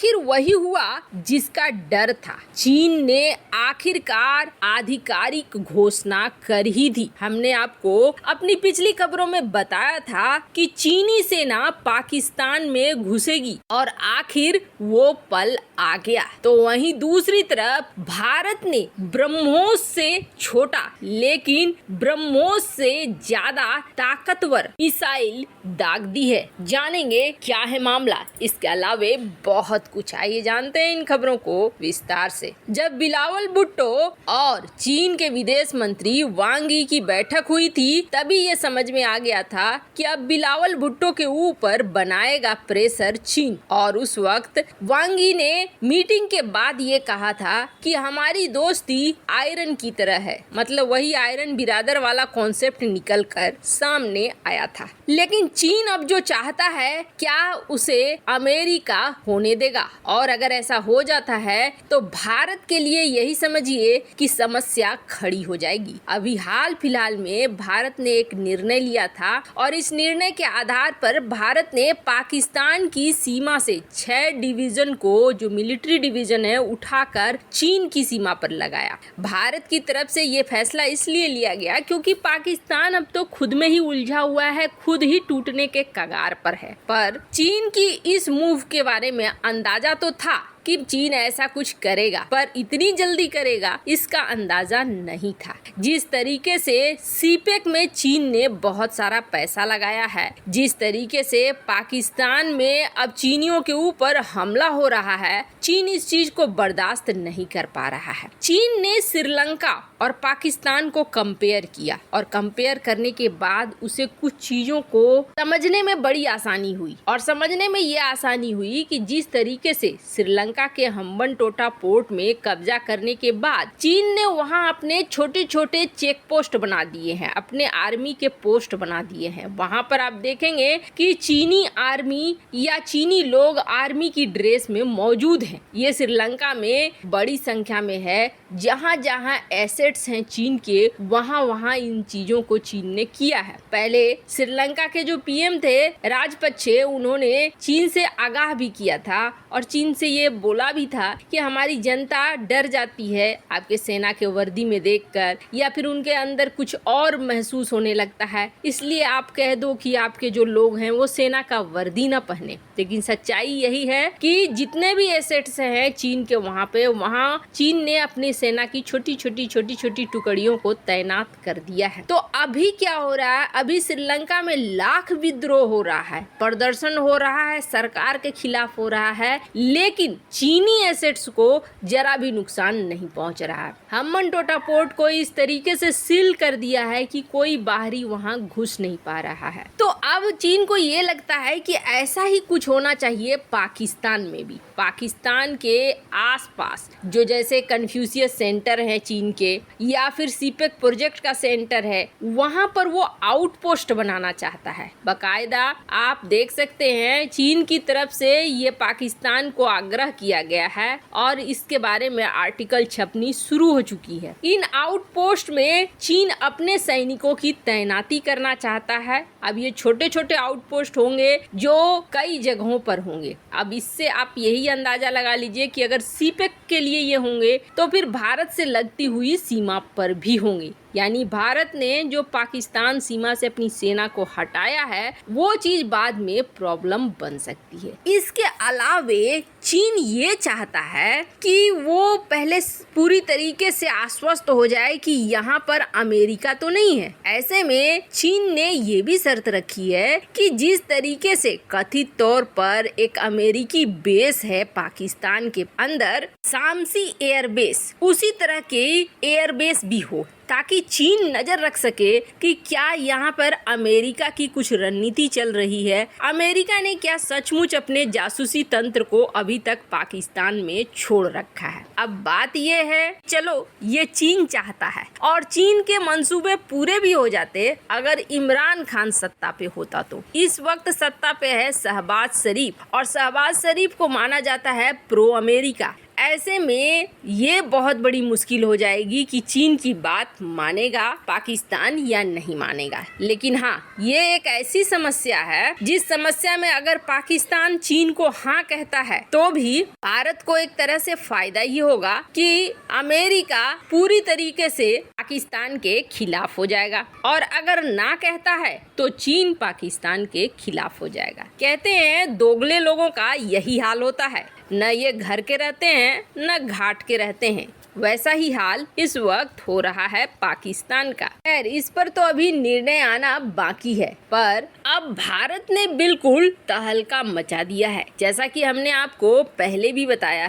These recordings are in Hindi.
आखिर वही हुआ जिसका डर था। चीन ने आखिरकार आधिकारिक घोषणा कर ही दी। हमने आपको अपनी पिछली खबरों में बताया था कि चीनी सेना पाकिस्तान में घुसेगी और आखिर वो पल आ गया। तो वहीं दूसरी तरफ भारत ने ब्रह्मोस से छोटा लेकिन ब्रह्मोस से ज्यादा ताकतवर मिसाइल दाग दी है। जानेंगे क्या है मामला, इसके अलावे बहुत कुछ। आइए जानते हैं इन खबरों को विस्तार से। जब बिलावल भुट्टो और चीन के विदेश मंत्री वांग यी की बैठक हुई थी, तभी ये समझ में आ गया था कि अब बिलावल भुट्टो के ऊपर बनाएगा प्रेशर चीन। और उस वक्त वांग यी ने मीटिंग के बाद ये कहा था कि हमारी दोस्ती आयरन की तरह है। मतलब वही आयरन बिरादर वाला कॉन्सेप्ट निकल कर सामने आया था। लेकिन चीन अब जो चाहता है, क्या उसे अमेरिका होने देगा? और अगर ऐसा हो जाता है तो भारत के लिए यही समझिए कि समस्या खड़ी हो जाएगी। अभी हाल फिलहाल में भारत ने एक निर्णय लिया था और इस निर्णय के आधार पर भारत ने पाकिस्तान की सीमा से 6 डिवीजन को, जो मिलिट्री डिवीजन है, उठाकर चीन की सीमा पर लगाया। भारत की तरफ से ये फैसला इसलिए लिया गया क्योंकि पाकिस्तान अब तो खुद में ही उलझा हुआ है, खुद ही टूटने के कगार पर है। पर चीन की इस मूव के बारे में अंदाजा तो था कि चीन ऐसा कुछ करेगा, पर इतनी जल्दी करेगा इसका अंदाजा नहीं था। जिस तरीके से सीपेक में चीन ने बहुत सारा पैसा लगाया है, जिस तरीके से पाकिस्तान में अब चीनियों के ऊपर हमला हो रहा है, चीन इस चीज को बर्दाश्त नहीं कर पा रहा है। चीन ने श्रीलंका और पाकिस्तान को कंपेयर किया और कंपेयर करने के बाद उसे कुछ चीजों को समझने में बड़ी आसानी हुई। और समझने में ये आसानी हुई कि जिस तरीके से श्रीलंका के हम्बनटोटा पोर्ट में कब्जा करने के बाद चीन ने वहां अपने छोटे छोटे चेक पोस्ट बना दिए हैं, अपने आर्मी के पोस्ट बना दिए हैं। वहां पर आप देखेंगे कि चीनी आर्मी या चीनी लोग आर्मी की ड्रेस में मौजूद हैं। ये श्रीलंका में बड़ी संख्या में है। जहां जहां एसेट्स हैं चीन के, वहां वहां इन चीजों को चीन ने किया है। पहले श्रीलंका के जो पीएम थे राजपक्षे, उन्होंने चीन से आगाह भी किया था और चीन से ये बोला भी था कि हमारी जनता डर जाती है आपके सेना के वर्दी में देखकर, या फिर उनके अंदर कुछ और महसूस होने लगता है, इसलिए आप कह दो कि आपके जो लोग हैं वो सेना का वर्दी ना पहने। लेकिन सच्चाई यही है कि जितने भी एसेट्स हैं चीन के, वहाँ चीन ने अपनी सेना की छोटी छोटी टुकड़ियों को तैनात कर दिया है। तो अभी क्या हो रहा है? अभी श्रीलंका में लाख विद्रोह हो रहा है, प्रदर्शन हो रहा है, सरकार के खिलाफ हो रहा है, लेकिन चीनी एसेट्स को जरा भी नुकसान नहीं पहुंच रहा है। हम्बनटोटा पोर्ट को इस तरीके से सील कर दिया है कि कोई बाहरी वहां घुस नहीं पा रहा है। तो अब चीन को ये लगता है कि ऐसा ही कुछ होना चाहिए पाकिस्तान में भी। पाकिस्तान के आसपास जो जैसे कन्फ्यूशियस सेंटर है चीन के, या फिर सीपेक प्रोजेक्ट का सेंटर है, वहां पर वो आउटपोस्ट बनाना चाहता है। बकायदा आप देख सकते हैं चीन की तरफ से ये पाकिस्तान को आग्रह किया गया है और इसके बारे में आर्टिकल छपनी शुरू हो चुकी है। इन आउटपोस्ट में चीन अपने सैनिकों की तैनाती करना चाहता है। अब ये छोटे छोटे आउटपोस्ट होंगे जो कई जगहों पर होंगे। अब इससे आप यही अंदाजा लगा लीजिए कि अगर सीपेक के लिए ये होंगे तो फिर भारत से लगती हुई सीमा पर भी होंगे। यानी भारत ने जो पाकिस्तान सीमा से अपनी सेना को हटाया है, वो चीज बाद में प्रॉब्लम बन सकती है। इसके अलावे चीन ये चाहता है कि वो पहले पूरी तरीके से आश्वस्त हो जाए कि यहाँ पर अमेरिका तो नहीं है। ऐसे में चीन ने ये भी शर्त रखी है कि जिस तरीके से कथित तौर पर एक अमेरिकी बेस है पाकिस्तान के अंदर, शामसी एयरबेस, उसी तरह के एयरबेस भी हो, ताकि चीन नजर रख सके कि क्या यहाँ पर अमेरिका की कुछ रणनीति चल रही है, अमेरिका ने क्या सचमुच अपने जासूसी तंत्र को अभी तक पाकिस्तान में छोड़ रखा है। अब बात ये है, चलो ये चीन चाहता है और चीन के मंसूबे पूरे भी हो जाते अगर इमरान खान सत्ता पे होता। तो इस वक्त सत्ता पे है शहबाज शरीफ और शहबाज शरीफ को माना जाता है प्रो अमेरिका। ऐसे में ये बहुत बड़ी मुश्किल हो जाएगी कि चीन की बात मानेगा पाकिस्तान या नहीं मानेगा। लेकिन हाँ, ये एक ऐसी समस्या है जिस समस्या में अगर पाकिस्तान चीन को हाँ कहता है तो भी भारत को एक तरह से फायदा ही होगा कि अमेरिका पूरी तरीके से पाकिस्तान के खिलाफ हो जाएगा, और अगर ना कहता है तो चीन पाकिस्तान के खिलाफ हो जाएगा। कहते हैं दोगले लोगों का यही हाल होता है, न ये घर के रहते हैं न घाट के रहते हैं। वैसा ही हाल इस वक्त हो रहा है पाकिस्तान का। खैर, इस पर तो अभी निर्णय आना बाकी है, पर अब भारत ने बिल्कुल तहलका मचा दिया है। जैसा कि हमने आपको पहले भी बताया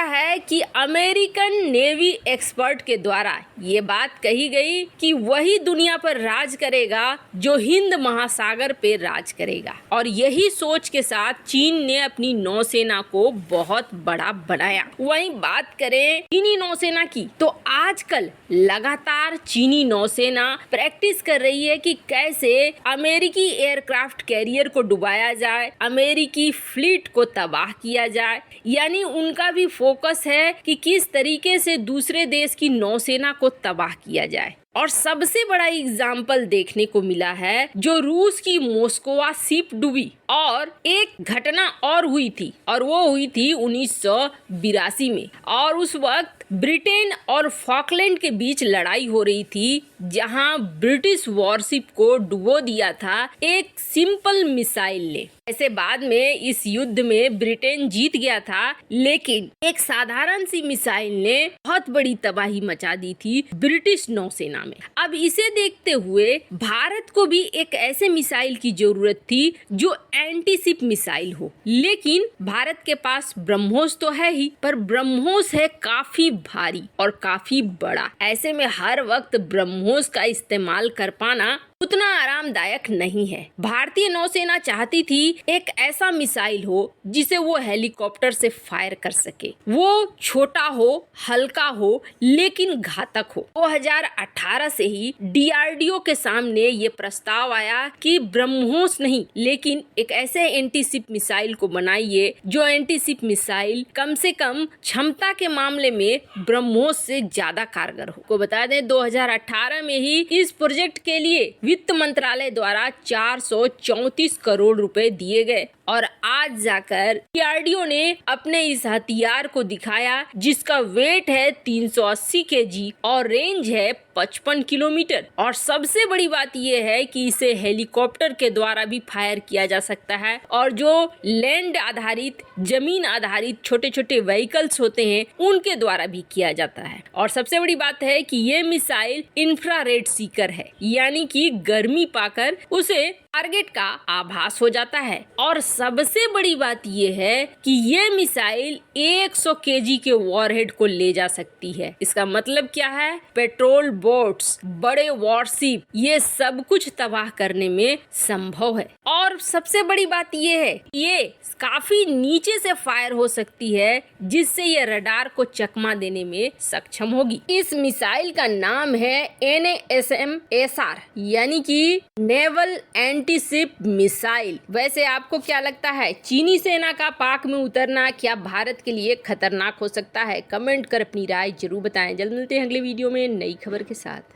है कि अमेरिकन नेवी एक्सपर्ट के द्वारा ये बात कही गई कि वही दुनिया पर राज करेगा जो हिंद महासागर पे राज करेगा, और यही सोच के साथ चीन ने अपनी नौसेना को बहुत बड़ा बनाया। वहीं बात करें चीनी नौसेना की, तो आजकल लगातार चीनी नौसेना प्रैक्टिस कर रही है कि कैसे अमेरिकी एयरक्राफ्ट कैरियर को डुबाया जाए, अमेरिकी फ्लीट को तबाह किया जाए। यानी उनका भी फोकस है कि किस तरीके से दूसरे देश की नौसेना को तबाह किया जाए। और सबसे बड़ा एग्जाम्पल देखने को मिला है जो रूस की मोस्कोवा शिप डूबी, और एक घटना और हुई थी, और वो हुई थी 1982 में। और उस वक्त ब्रिटेन और फॉकलैंड के बीच लड़ाई हो रही थी, जहां ब्रिटिश वॉरशिप को डुबो दिया था एक सिंपल मिसाइल ने। ऐसे बाद में इस युद्ध में ब्रिटेन जीत गया था, लेकिन एक साधारण सी मिसाइल ने बहुत बड़ी तबाही मचा दी थी ब्रिटिश नौसेना में। अब इसे देखते हुए भारत को भी एक ऐसे मिसाइल की जरूरत थी जो एंटी शिप मिसाइल हो, लेकिन भारत के पास ब्रह्मोस तो है ही, पर ब्रह्मोस है काफी भारी और काफी बड़ा। ऐसे में हर वक्त ब्रह्मोस का इस्तेमाल कर पाना उतना आरामदायक नहीं है। भारतीय नौसेना चाहती थी एक ऐसा मिसाइल हो जिसे वो हेलीकॉप्टर से फायर कर सके, वो छोटा हो, हल्का हो, लेकिन घातक हो। 2018 से ही DRDO के सामने ये प्रस्ताव आया कि ब्रह्मोस नहीं, लेकिन एक ऐसे एंटी शिप मिसाइल को बनाइए जो एंटी शिप मिसाइल कम से कम क्षमता के मामले में ब्रह्मोस से ज्यादा कारगर हो। को बता दें 2018 में ही इस प्रोजेक्ट के लिए वित्त मंत्रालय द्वारा 434 करोड़ रुपए दिए गए, और आज जाकर DRDO ने अपने इस हथियार को दिखाया जिसका वेट है 380 kg और रेंज है 55 किलोमीटर। और सबसे बड़ी बात यह है कि इसे हेलीकॉप्टर के द्वारा भी फायर किया जा सकता है, और जो लैंड आधारित, जमीन आधारित छोटे छोटे व्हीकल्स होते हैं उनके द्वारा भी किया जाता है। और सबसे बड़ी बात है कि ये मिसाइल इंफ्रारेड सीकर है, यानी कि गर्मी पाकर उसे टारगेट का आभास हो जाता है। और सबसे बड़ी बात यह है कि ये मिसाइल 100 kg के वॉरहेड को ले जा सकती है। इसका मतलब क्या है? पेट्रोल बोट्स, बड़े वॉरशिप, ये सब कुछ तबाह करने में संभव है। और सबसे बड़ी बात यह है, ये काफी नीचे से फायर हो सकती है, जिससे ये रडार को चकमा देने में सक्षम होगी। इस मिसाइल का नाम है NASM-SR, यानी कि नेवल एंटी शिप मिसाइल। वैसे आपको क्या लगता है, चीनी सेना का पाक में उतरना क्या भारत के लिए खतरनाक हो सकता है? कमेंट कर अपनी राय जरूर बताएं। जल्द मिलते हैं अगले वीडियो में नई खबर के साथ।